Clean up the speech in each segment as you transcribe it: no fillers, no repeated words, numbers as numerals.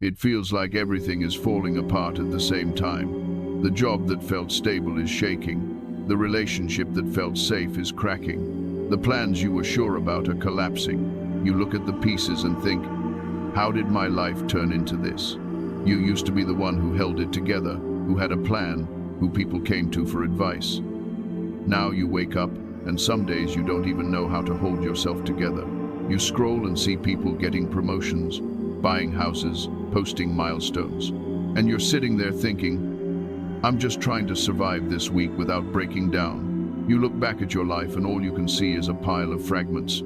It feels like everything is falling apart at the same time. The job that felt stable is shaking. The relationship that felt safe is cracking. The plans you were sure about are collapsing. You look at the pieces and think, how did my life turn into this? You used to be the one who held it together, who had a plan, who people came to for advice. Now you wake up, and some days you don't even know how to hold yourself together. You scroll and see people getting promotions, buying houses, posting milestones. And you're sitting there thinking, I'm just trying to survive this week without breaking down. You look back at your life and all you can see is a pile of fragments.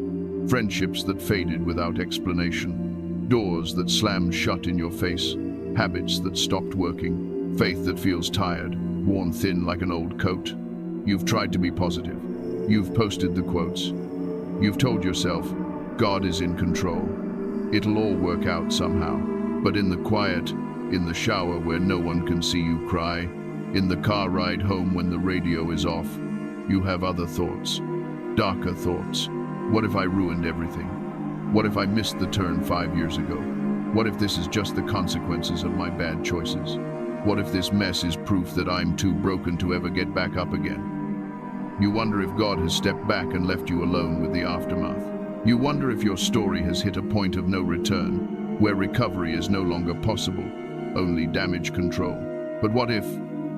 Friendships that faded without explanation. Doors that slammed shut in your face. Habits that stopped working. Faith that feels tired, worn thin like an old coat. You've tried to be positive. You've posted the quotes. You've told yourself, God is in control. It'll all work out somehow. But in the quiet, in the shower where no one can see you cry, in the car ride home when the radio is off, you have other thoughts, darker thoughts. What if I ruined everything? What if I missed the turn 5 years ago? What if this is just the consequences of my bad choices? What if this mess is proof that I'm too broken to ever get back up again? You wonder if God has stepped back and left you alone with the aftermath. You wonder if your story has hit a point of no return, where recovery is no longer possible, only damage control. But what if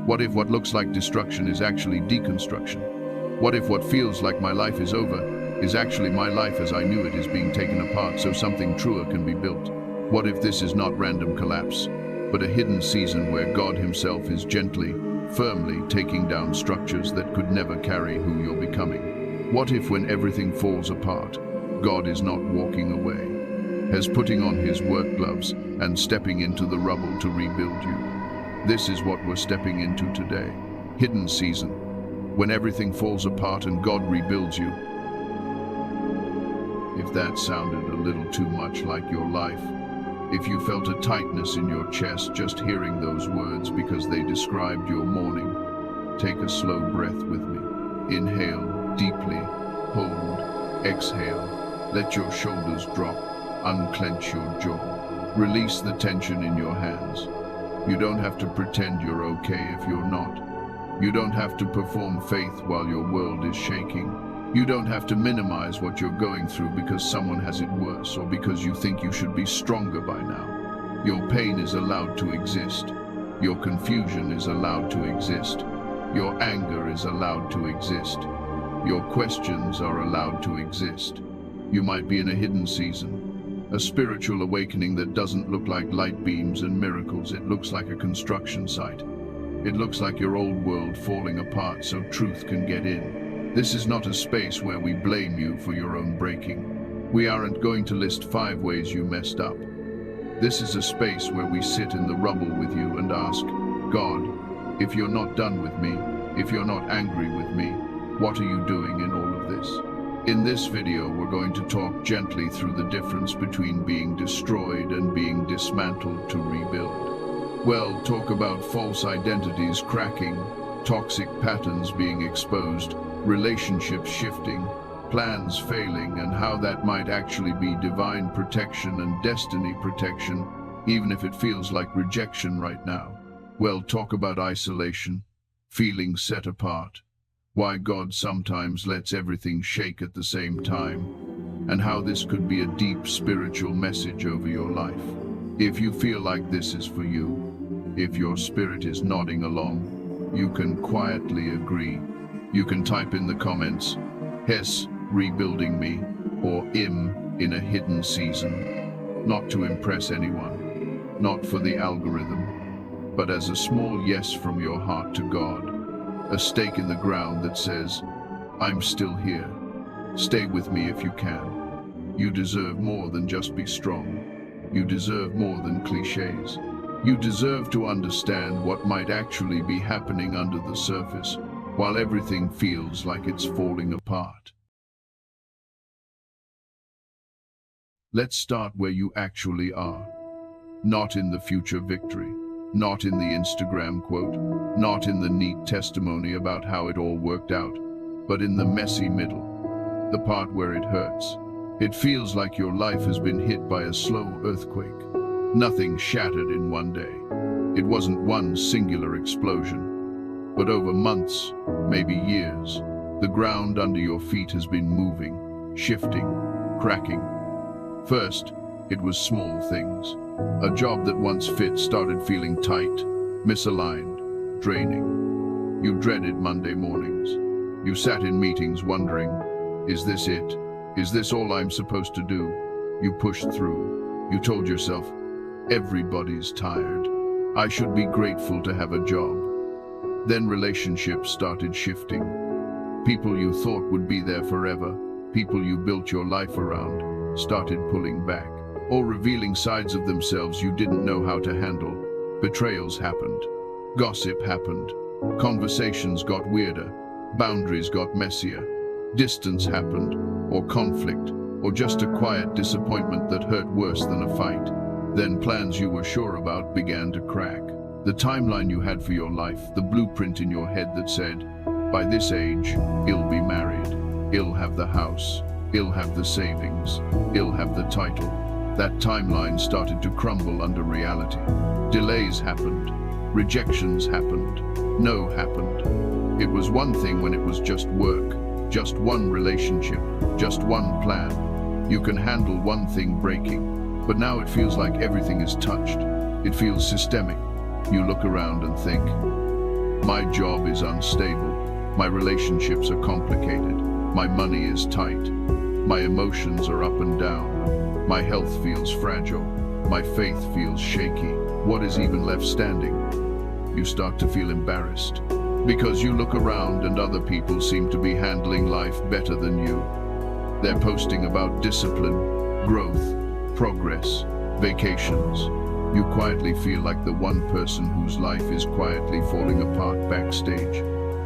what looks like destruction is actually deconstruction? What if what feels like my life is over is actually my life as I knew it is being taken apart so something truer can be built? What if this is not random collapse, but a hidden season where God himself is gently, firmly taking down structures that could never carry who you're becoming? What if when everything falls apart, God is not walking away, has putting on his work gloves and stepping into the rubble to rebuild you? This is what we're stepping into today. Hidden season, when everything falls apart and God rebuilds you. If that sounded a little too much like your life, if you felt a tightness in your chest just hearing those words because they described your morning, take a slow breath with me. Inhale deeply, hold, exhale. Let your shoulders drop, unclench your jaw. Release the tension in your hands. You don't have to pretend you're okay if you're not. You don't have to perform faith while your world is shaking. You don't have to minimize what you're going through because someone has it worse or because you think you should be stronger by now. Your pain is allowed to exist. Your confusion is allowed to exist. Your anger is allowed to exist. Your questions are allowed to exist. You might be in a hidden season, a spiritual awakening that doesn't look like light beams and miracles. It looks like a construction site. It looks like your old world falling apart so truth can get in. This is not a space where we blame you for your own breaking. We aren't going to list 5 ways you messed up. This is a space where we sit in the rubble with you and ask, God, if you're not done with me, if you're not angry with me, what are you doing in all of this? In this video, we're going to talk gently through the difference between being destroyed and being dismantled to rebuild. Well, talk about false identities cracking, toxic patterns being exposed, relationships shifting, plans failing, and how that might actually be divine protection and destiny protection, even if it feels like rejection right now. Well, talk about isolation, feeling set apart, why God sometimes lets everything shake at the same time, and how this could be a deep spiritual message over your life. If you feel like this is for you, if your spirit is nodding along, you can quietly agree. You can type in the comments, Hes, rebuilding me, or Im, in a hidden season. Not to impress anyone, not for the algorithm, but as a small yes from your heart to God. A stake in the ground that says, I'm still here. Stay with me if you can. You deserve more than just be strong. You deserve more than cliches. You deserve to understand what might actually be happening under the surface, while everything feels like it's falling apart. Let's start where you actually are. Not in the future victory. Not in the Instagram quote, not in the neat testimony about how it all worked out, but in the messy middle, the part where it hurts. It feels like your life has been hit by a slow earthquake. Nothing shattered in one day. It wasn't one singular explosion, but over months, maybe years, the ground under your feet has been moving, shifting, cracking. First, it was small things. A job that once fit started feeling tight, misaligned, draining. You dreaded Monday mornings. You sat in meetings wondering, is this it? Is this all I'm supposed to do? You pushed through. You told yourself, everybody's tired. I should be grateful to have a job. Then relationships started shifting. People you thought would be there forever, people you built your life around, started pulling back, or revealing sides of themselves you didn't know how to handle. Betrayals happened. Gossip happened. Conversations got weirder. Boundaries got messier. Distance happened, or conflict, or just a quiet disappointment that hurt worse than a fight. Then plans you were sure about began to crack. The timeline you had for your life, the blueprint in your head that said, by this age, he'll be married, he'll have the house, he'll have the savings, he'll have the title. That timeline started to crumble under reality. Delays happened, rejections happened, no happened. It was one thing when it was just work, just one relationship, just one plan. You can handle one thing breaking, but now it feels like everything is touched. It feels systemic. You look around and think, my job is unstable, my relationships are complicated, my money is tight, my emotions are up and down, my health feels fragile, my faith feels shaky. What is even left standing? You start to feel embarrassed, because you look around and other people seem to be handling life better than you. They're posting about discipline, growth, progress, vacations. You quietly feel like the one person whose life is quietly falling apart backstage.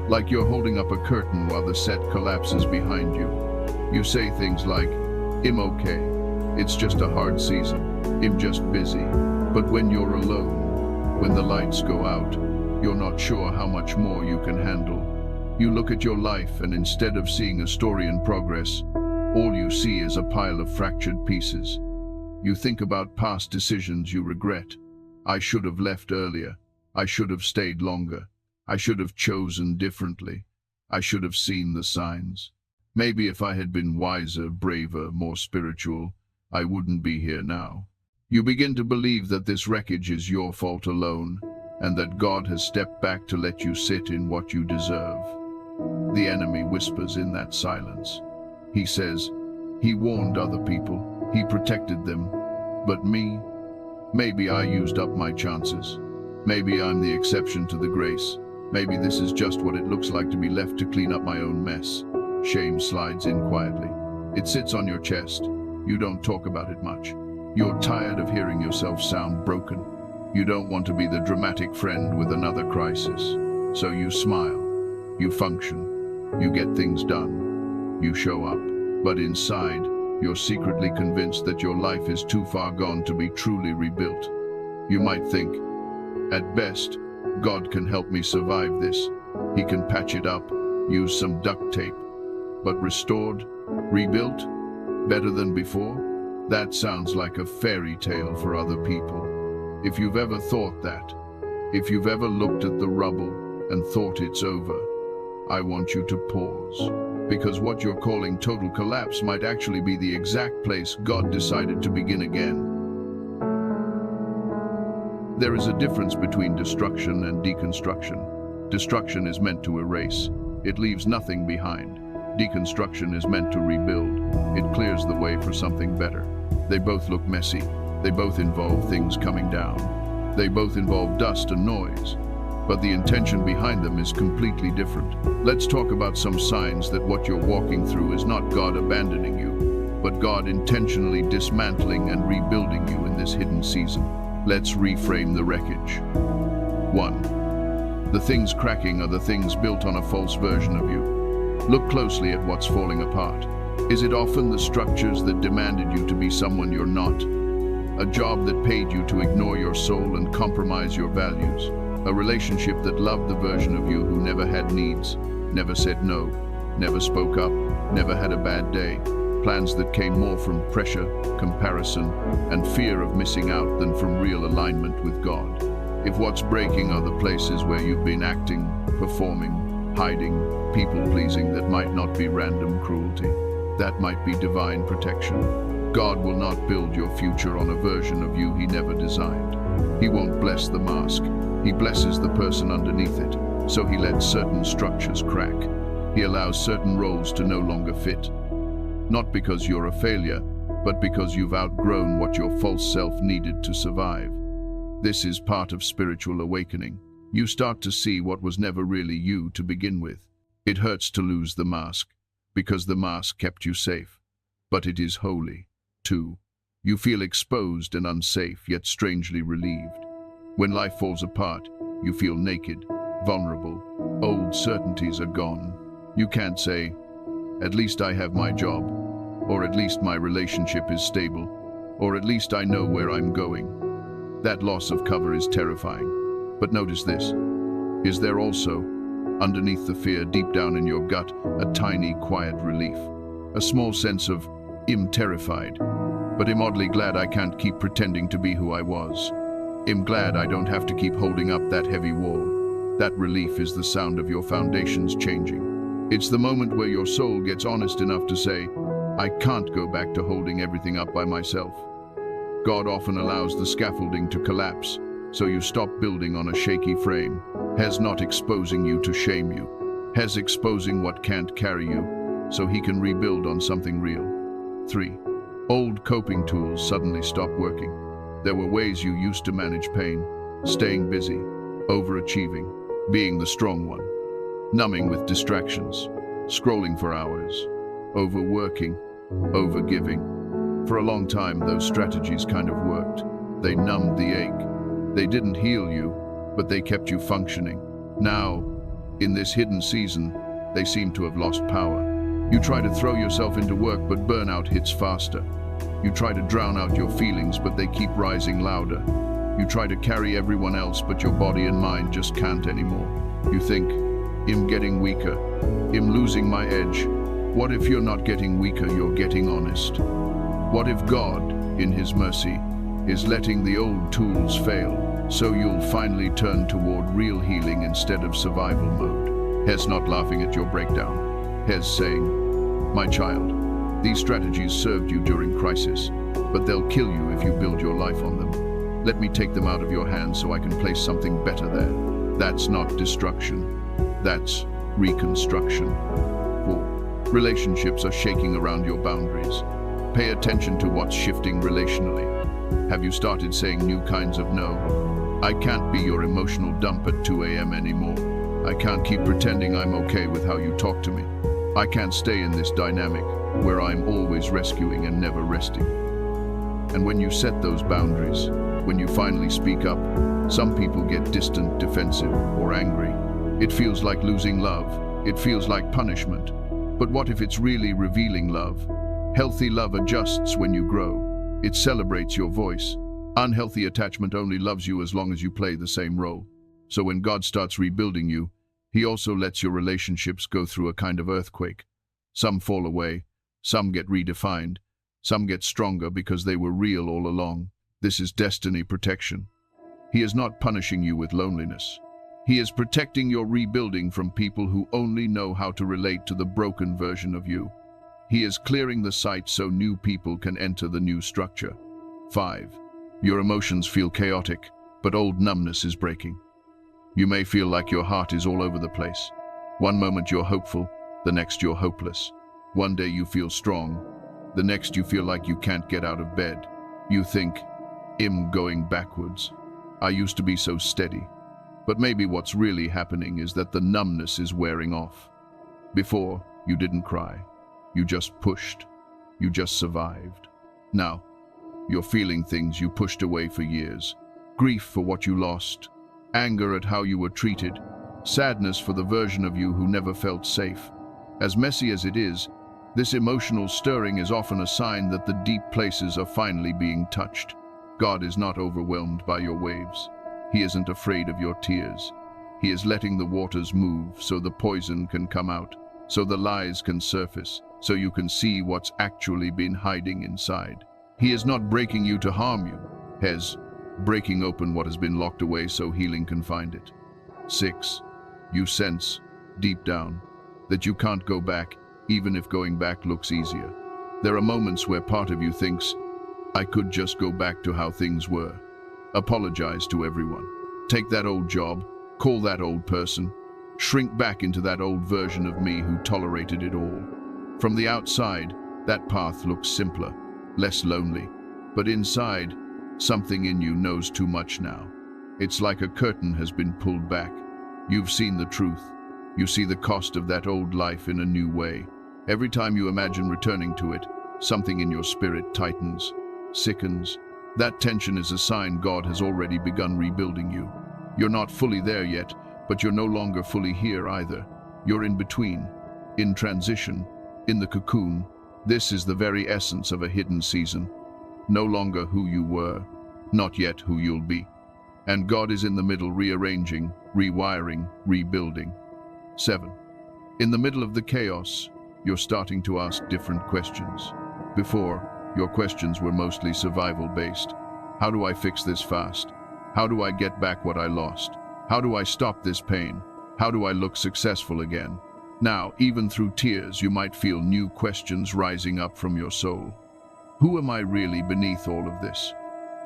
Like you're holding up a curtain while the set collapses behind you. You say things like, I'm okay, it's just a hard season, I'm just busy. But when you're alone, when the lights go out, you're not sure how much more you can handle. You look at your life and instead of seeing a story in progress, all you see is a pile of fractured pieces. You think about past decisions you regret. I should have left earlier. I should have stayed longer. I should have chosen differently. I should have seen the signs. Maybe if I had been wiser, braver, more spiritual, I wouldn't be here now. You begin to believe that this wreckage is your fault alone, and that God has stepped back to let you sit in what you deserve. The enemy whispers in that silence. He says, he warned other people. He protected them, but me? Maybe I used up my chances. Maybe I'm the exception to the grace. Maybe this is just what it looks like to be left to clean up my own mess. Shame slides in quietly. It sits on your chest. You don't talk about it much. You're tired of hearing yourself sound broken. You don't want to be the dramatic friend with another crisis. So you smile. You function. You get things done. You show up. But inside, you're secretly convinced that your life is too far gone to be truly rebuilt. You might think, at best, God can help me survive this. He can patch it up, use some duct tape. But restored, rebuilt, better than before? That sounds like a fairy tale for other people. If you've ever thought that, if you've ever looked at the rubble and thought it's over, I want you to pause. Because what you're calling total collapse might actually be the exact place God decided to begin again. There is a difference between destruction and deconstruction. Destruction is meant to erase. It leaves nothing behind. Deconstruction is meant to rebuild. It clears the way for something better. They both look messy. They both involve things coming down. They both involve dust and noise. But the intention behind them is completely different. Let's talk about some signs that what you're walking through is not God abandoning you, but God intentionally dismantling and rebuilding you in this hidden season. Let's reframe the wreckage. 1. The things cracking are the things built on a false version of you. Look closely at what's falling apart. Is it often the structures that demanded you to be someone you're not? A job that paid you to ignore your soul and compromise your values? A relationship that loved the version of you who never had needs, never said no, never spoke up, never had a bad day? plans that came more from pressure, comparison, and fear of missing out than from real alignment with God. If what's breaking are the places where you've been acting, performing, hiding, people-pleasing, that might not be random cruelty. That might be divine protection. God will not build your future on a version of you He never designed. He won't bless the mask. He blesses the person underneath it. So He lets certain structures crack. He allows certain roles to no longer fit. Not because you're a failure, but because you've outgrown what your false self needed to survive. This is part of spiritual awakening. You start to see what was never really you to begin with. It hurts to lose the mask, because the mask kept you safe. But it is holy, too. You feel exposed and unsafe, yet strangely relieved. When life falls apart, you feel naked, vulnerable. Old certainties are gone. You can't say, "At least I have my job," or "At least my relationship is stable," or "At least I know where I'm going." That loss of cover is terrifying. But notice this. Is there also, underneath the fear, deep down in your gut, a tiny, quiet relief? A small sense of, "I'm terrified, but I'm oddly glad I can't keep pretending to be who I was. I'm glad I don't have to keep holding up that heavy wall." That relief is the sound of your foundations changing. It's the moment where your soul gets honest enough to say, "I can't go back to holding everything up by myself." God often allows the scaffolding to collapse, so you stop building on a shaky frame. He's not exposing you to shame you. He's exposing what can't carry you, so He can rebuild on something real. 3. Old coping tools suddenly stop working. There were ways you used to manage pain: staying busy, overachieving, being the strong one, numbing with distractions, scrolling for hours, overworking, overgiving. For a long time, those strategies kind of worked. They numbed the ache. They didn't heal you, but they kept you functioning. Now, in this hidden season, they seem to have lost power. You try to throw yourself into work, but burnout hits faster. You try to drown out your feelings, but they keep rising louder. You try to carry everyone else, but your body and mind just can't anymore. You think, "I'm getting weaker. I'm losing my edge." What if you're not getting weaker, you're getting honest? What if God, in His mercy, is letting the old tools fail, so you'll finally turn toward real healing instead of survival mode? He's not laughing at your breakdown. He's saying, "My child, these strategies served you during crisis, but they'll kill you if you build your life on them. Let me take them out of your hands so I can place something better there." That's not destruction. That's reconstruction. 4. Relationships are shaking around your boundaries. Pay attention to what's shifting relationally. Have you started saying new kinds of no? "I can't be your emotional dump at 2 a.m. anymore. I can't keep pretending I'm okay with how you talk to me. I can't stay in this dynamic where I'm always rescuing and never resting." And when you set those boundaries, when you finally speak up, some people get distant, defensive, or angry. It feels like losing love. It feels like punishment. But what if it's really revealing love? Healthy love adjusts when you grow. It celebrates your voice. Unhealthy attachment only loves you as long as you play the same role. So when God starts rebuilding you, He also lets your relationships go through a kind of earthquake. Some fall away, some get redefined, some get stronger because they were real all along. This is destiny protection. He is not punishing you with loneliness. He is protecting your rebuilding from people who only know how to relate to the broken version of you. He is clearing the site so new people can enter the new structure. 5. Your emotions feel chaotic, but old numbness is breaking. You may feel like your heart is all over the place. One moment you're hopeful, the next you're hopeless. One day you feel strong, the next you feel like you can't get out of bed. You think, "I'm going backwards. I used to be so steady." But maybe what's really happening is that the numbness is wearing off. Before, you didn't cry. You just pushed. You just survived. Now, you're feeling things you pushed away for years. Grief for what you lost. Anger at how you were treated. Sadness for the version of you who never felt safe. As messy as it is, this emotional stirring is often a sign that the deep places are finally being touched. God is not overwhelmed by your waves. He isn't afraid of your tears. He is letting the waters move so the poison can come out, so the lies can surface. so you can see what's actually been hiding inside. He is not breaking you to harm you. Hes, breaking open what has been locked away so healing can find it. 6. You sense, deep down, that you can't go back, even if going back looks easier. There are moments where part of you thinks, I could just go back to how things were. Apologize to everyone. Take that old job, call that old person, shrink back into that old version of me who tolerated it all. From the outside, that path looks simpler, less lonely, but inside, something in you knows too much now. It's like a curtain has been pulled back. You've seen the truth. You see the cost of that old life in a new way. Every time you imagine returning to it, something in your spirit tightens, sickens. That tension is a sign God has already begun rebuilding you. You're not fully there yet, but you're no longer fully here either. You're in between, in transition, in the cocoon. This is the very essence of a hidden season. No longer who you were, not yet who you'll be. And God is in the middle, rearranging, rewiring, rebuilding. 7. In the middle of the chaos, you're starting to ask different questions. Before, your questions were mostly survival-based. How do I fix this fast? How do I get back what I lost? How do I stop this pain? How do I look successful again? Now, even through tears, you might feel new questions rising up from your soul. Who am I really beneath all of this?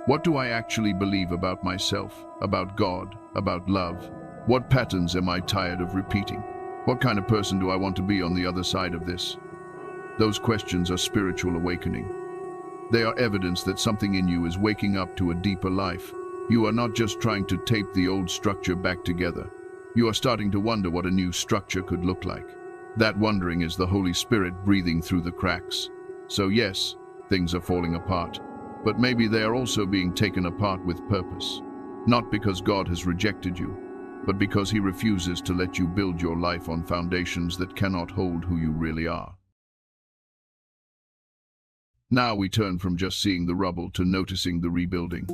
What do I actually believe about myself, about God, about love? What patterns am I tired of repeating? What kind of person do I want to be on the other side of this? Those questions are spiritual awakening. They are evidence that something in you is waking up to a deeper life. You are not just trying to tape the old structure back together. You are starting to wonder what a new structure could look like. That wondering is the Holy Spirit breathing through the cracks. So yes, things are falling apart, but maybe they are also being taken apart with purpose. Not because God has rejected you, but because He refuses to let you build your life on foundations that cannot hold who you really are. Now we turn from just seeing the rubble to noticing the rebuilding.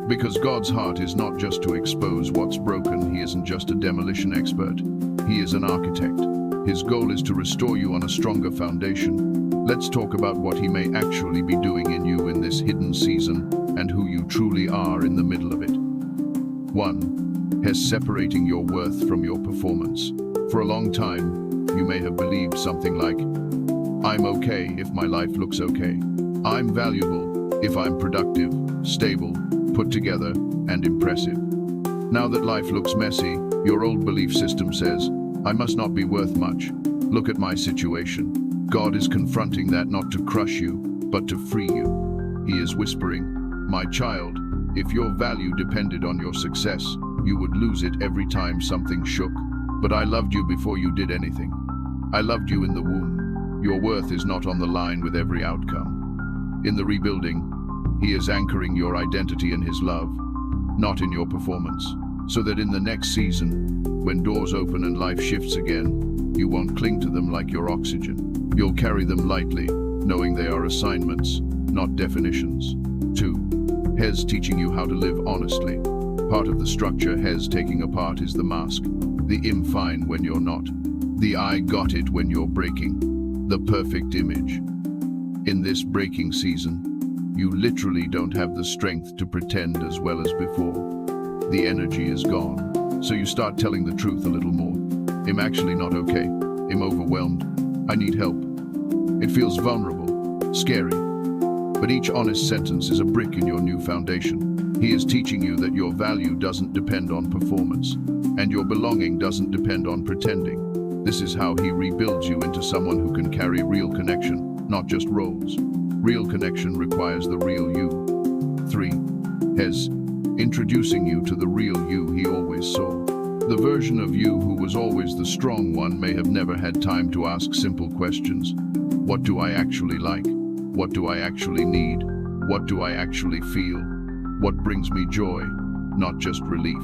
Because God's heart is not just to expose what's broken. He isn't just a demolition expert. He is an architect. His goal is to restore you on a stronger foundation. Let's talk about what He may actually be doing in you in this hidden season and who you truly are in the middle of it. 1. He's separating your worth from your performance. For a long time, you may have believed something like, I'm okay if my life looks okay. I'm valuable if I'm productive, stable, put together, and impressive. Now that life looks messy, your old belief system says, I must not be worth much. Look at my situation. God is confronting that not to crush you, but to free you. He is whispering, my child, if your value depended on your success, you would lose it every time something shook. But I loved you before you did anything. I loved you in the womb. Your worth is not on the line with every outcome. In the rebuilding, He is anchoring your identity in His love, not in your performance, so that in the next season, when doors open and life shifts again, you won't cling to them like your oxygen. You'll carry them lightly, knowing they are assignments, not definitions. 2. Hes teaching you how to live honestly. Part of the structure Hes taking apart is the mask, the I'm fine when you're not, the I got it when you're breaking, the perfect image. In this breaking season, you literally don't have the strength to pretend as well as before. The energy is gone, so you start telling the truth a little more. I'm actually not okay. I'm overwhelmed. I need help. It feels vulnerable, scary. But each honest sentence is a brick in your new foundation. He is teaching you that your value doesn't depend on performance, and your belonging doesn't depend on pretending. This is how He rebuilds you into someone who can carry real connection, not just roles. Real connection requires the real you. 3. Hes introducing you to the real you He always saw. The version of you who was always the strong one may have never had time to ask simple questions. What do I actually like? What do I actually need? What do I actually feel? What brings me joy, not just relief?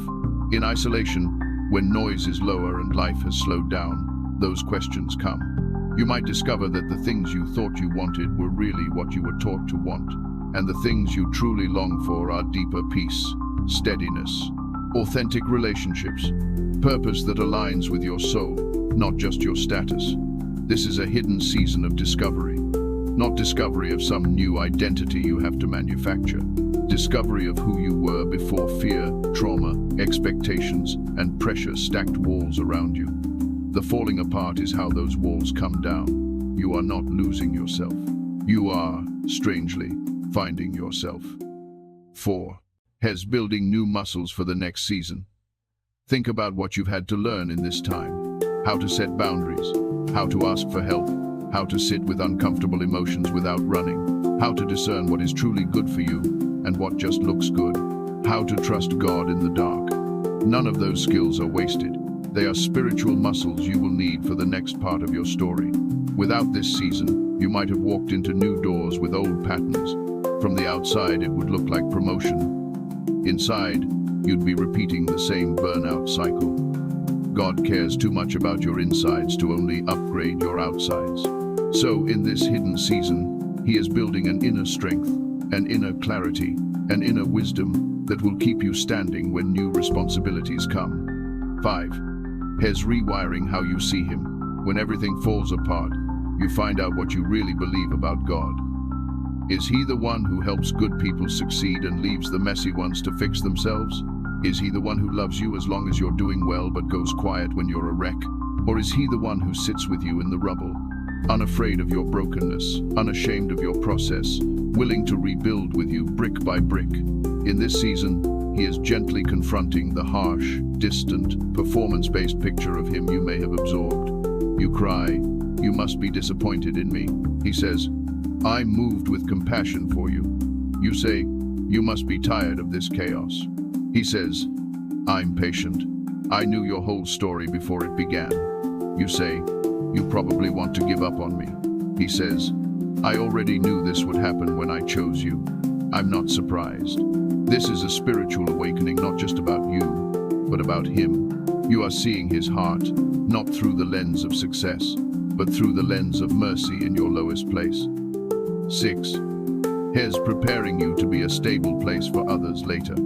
In isolation, when noise is lower and life has slowed down, those questions come. You might discover that the things you thought you wanted were really what you were taught to want, and the things you truly long for are deeper peace, steadiness, authentic relationships, purpose that aligns with your soul, not just your status. This is a hidden season of discovery. Not discovery of some new identity you have to manufacture. Discovery of who you were before fear, trauma, expectations, and pressure stacked walls around you. The falling apart is how those walls come down. You are not losing yourself. You are, strangely, finding yourself. 4. Hez building new muscles for the next season. Think about what you've had to learn in this time. How to set boundaries, how to ask for help, how to sit with uncomfortable emotions without running, how to discern what is truly good for you and what just looks good, how to trust God in the dark. None of those skills are wasted. They are spiritual muscles you will need for the next part of your story. Without this season, you might have walked into new doors with old patterns. From the outside, it would look like promotion. Inside, you'd be repeating the same burnout cycle. God cares too much about your insides to only upgrade your outsides. So, in this hidden season, He is building an inner strength, an inner clarity, an inner wisdom that will keep you standing when new responsibilities come. 5. Hez rewiring how you see Him. When everything falls apart, you find out what you really believe about God. Is He the one who helps good people succeed and leaves the messy ones to fix themselves? Is He the one who loves you as long as you're doing well but goes quiet when you're a wreck? Or is He the one who sits with you in the rubble, unafraid of your brokenness, unashamed of your process, willing to rebuild with you brick by brick? In this season, He is gently confronting the harsh, distant, performance-based picture of Him you may have absorbed. You cry, "You must be disappointed in me." He says, "I'm moved with compassion for you." You say, "You must be tired of this chaos." He says, "I'm patient. I knew your whole story before it began." You say, "You probably want to give up on me." He says, "I already knew this would happen when I chose you. I'm not surprised." This is a spiritual awakening, not just about you, but about Him. You are seeing His heart, not through the lens of success, but through the lens of mercy in your lowest place. 6. Hez preparing you to be a stable place for others later.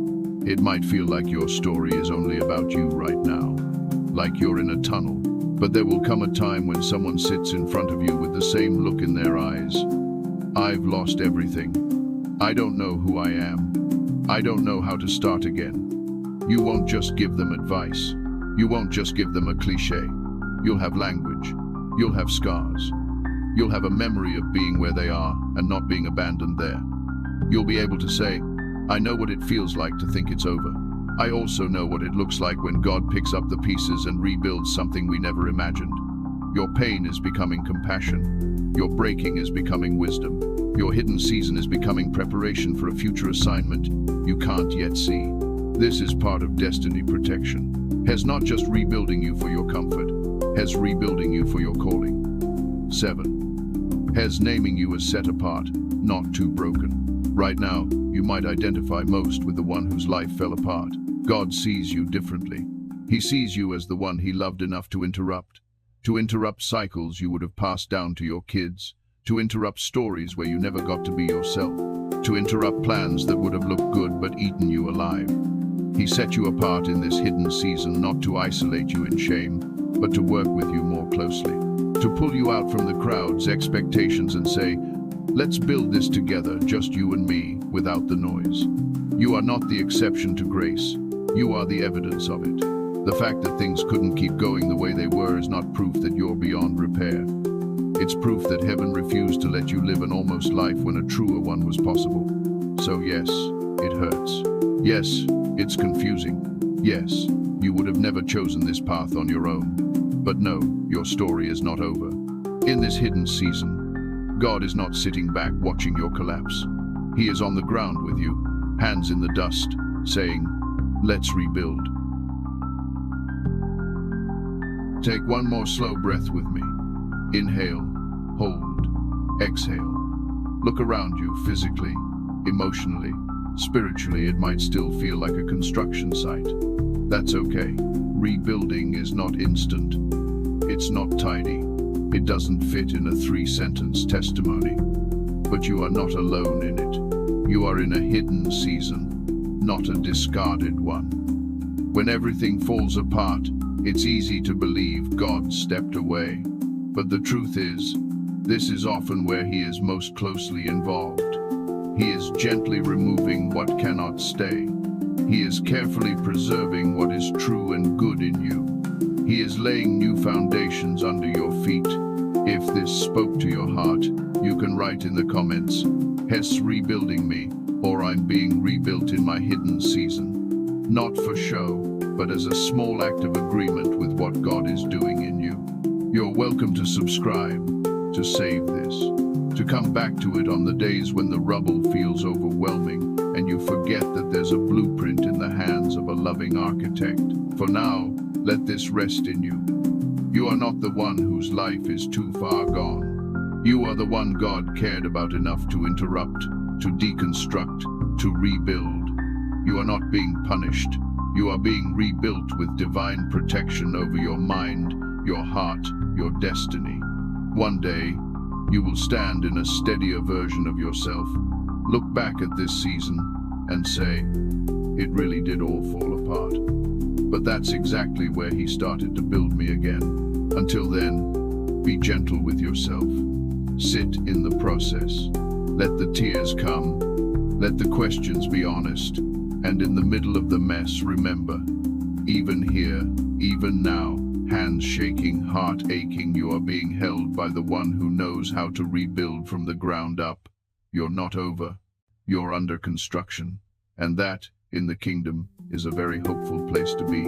It might feel like your story is only about you right now, like you're in a tunnel, but there will come a time when someone sits in front of you with the same look in their eyes. "I've lost everything. I don't know who I am. I don't know how to start again." You won't just give them advice. You won't just give them a cliche. You'll have language. You'll have scars. You'll have a memory of being where they are and not being abandoned there. You'll be able to say, "I know what it feels like to think it's over. I also know what it looks like when God picks up the pieces and rebuilds something we never imagined." Your pain is becoming compassion. Your breaking is becoming wisdom. Your hidden season is becoming preparation for a future assignment you can't yet see. This is part of destiny protection. Hez not just rebuilding you for your comfort, Hez rebuilding you for your calling. 7. Hez naming you as set apart, not too broken. Right now, you might identify most with the one whose life fell apart. God sees you differently. He sees you as the one He loved enough to interrupt cycles you would have passed down to your kids, to interrupt stories where you never got to be yourself, to interrupt plans that would have looked good but eaten you alive. He set you apart in this hidden season not to isolate you in shame, but to work with you more closely, to pull you out from the crowd's expectations and say, "Let's build this together, just you and me, without the noise." You are not the exception to grace. You are the evidence of it. The fact that things couldn't keep going the way they were is not proof that you're beyond repair. It's proof that heaven refused to let you live an almost life when a truer one was possible. So yes, it hurts. Yes, it's confusing. Yes, you would have never chosen this path on your own. But no, your story is not over. In this hidden season, God is not sitting back watching your collapse. He is on the ground with you, hands in the dust, saying, "Let's rebuild." Take one more slow breath with me. Inhale, hold, exhale. Look around you physically, emotionally, spiritually. It might still feel like a construction site. That's okay. Rebuilding is not instant. It's not tidy. It doesn't fit in a 3-sentence testimony. But you are not alone in it. You are in a hidden season, not a discarded one. When everything falls apart, it's easy to believe God stepped away. But the truth is, this is often where he is most closely involved. He is gently removing what cannot stay. He is carefully preserving what is true and good in you. He is laying new foundations under your feet. If this spoke to your heart, you can write in the comments, "Hess rebuilding me," or "I'm being rebuilt in my hidden season." Not for show, but as a small act of agreement with what God is doing in you. You're welcome to subscribe, to save this, to come back to it on the days when the rubble feels overwhelming and you forget that there's a blueprint in the hands of a loving architect. For now, let this rest in you. You are not the one whose life is too far gone. You are the one God cared about enough to interrupt, to deconstruct, to rebuild. You are not being punished. You are being rebuilt with divine protection over your mind, your heart, your destiny. One day, you will stand in a steadier version of yourself, look back at this season, and say, "It really did all fall apart. But that's exactly where he started to build me again." Until then, be gentle with yourself. Sit in the process. Let the tears come. Let the questions be honest. And in the middle of the mess, remember, even here, even now, hands shaking, heart aching, you are being held by the one who knows how to rebuild from the ground up. You're not over. You're under construction. And that, in the kingdom, is a very hopeful place to be.